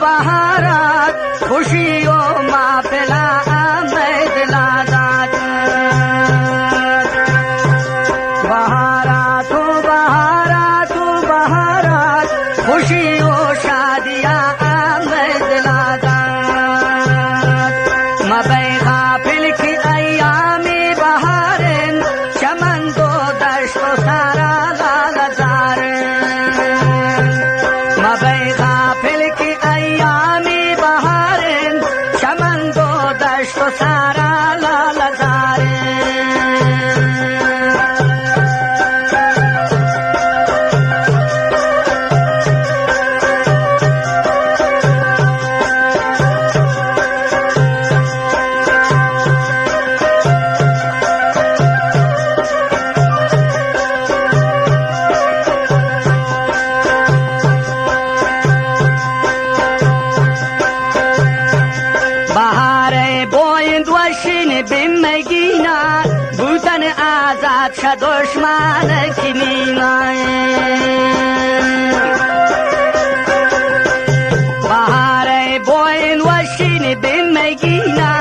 बहारात खुशियों माफिला मैं दिलादात बहारात खुशियों शादियां मैं दिलादात मबे गाफिल की अयामी बहारें चमन दो दश्तो सारा लालजार मबे गाफिल की अयामी बहारें चमन दो दश्तो सारा लालजार बिमगीना भूतन आजाद दुश्मन किमीना बहारे बोइन वशीन बिमगीना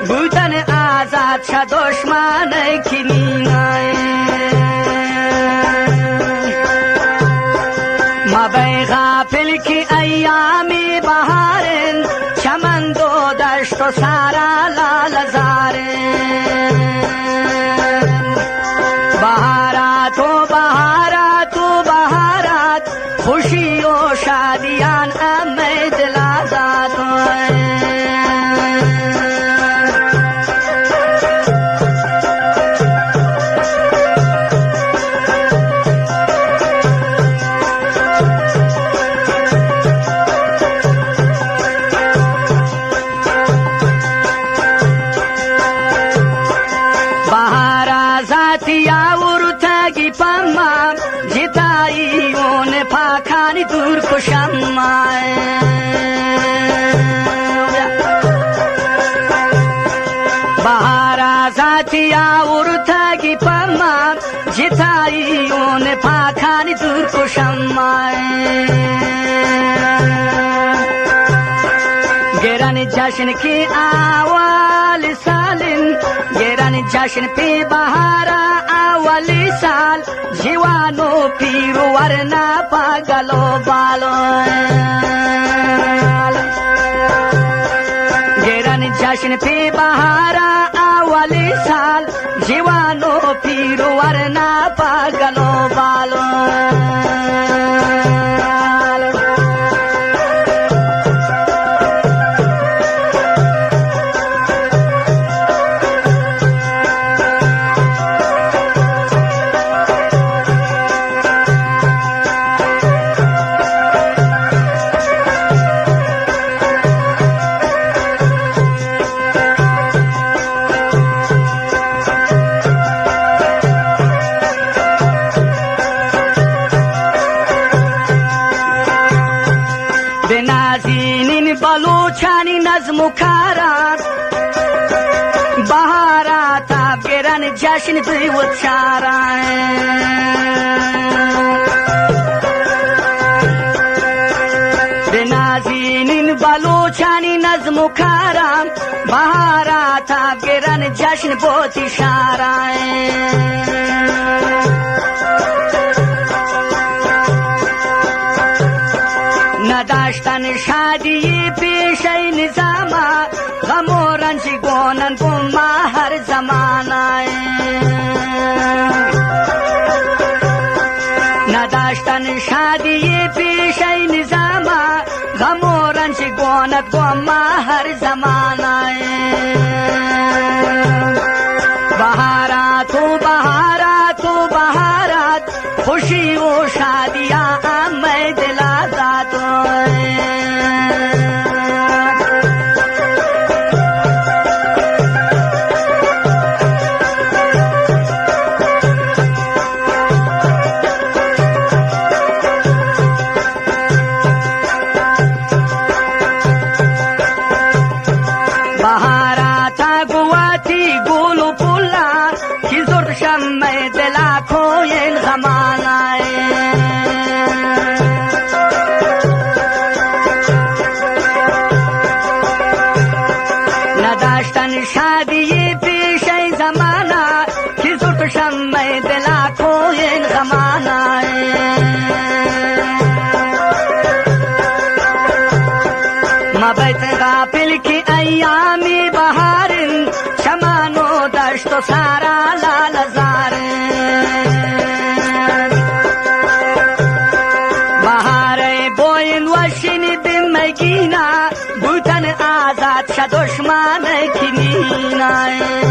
भूतन आजाद दुश्मन किमीना मबे गाफिल की अयामी बहारें चमन दो दश्तो सारा लालजार बहारात खुशियों शादियां मैं दिलादात फाखानी दूर खुशम्मा बहारा जातिया उर्था की पम्मा जिताई ओने फाखानी दूर खुशम्मा गेरान जश्न की आवाल सालिन गेरान जश्न पे बहारा आवली साल जीवानो पीरो वरना पागलो बालो गेरन जश्न पे बहारा आवली साल जीवानो पीरो वरना पागलो बालो बलूचानी नज़्म खारा बहारा ताब गेरन जश्न दुई उचारा बेनाज़ीनिन बलूचानी नज़्म खारा बहारा ताब गेरन जश्न बहुत इशारा نداشتن شادی پیش نظاما غمورن چی گونن بوما هر زمانه نداشتن شادی پیش نظاما غمورن چی گونن بوما هر زمانه بهارات खुशी वो शादियां मैं दिलाता तो بوتن شادی پیش زمانه که زود شمع دلا کوین زمانه ما بیت غافل کی ایامی بهارن شمانو دشت و سارا لال زارن بهاره بوین وشنی دم مگینا بوتن آزاد شد دشمن کنینا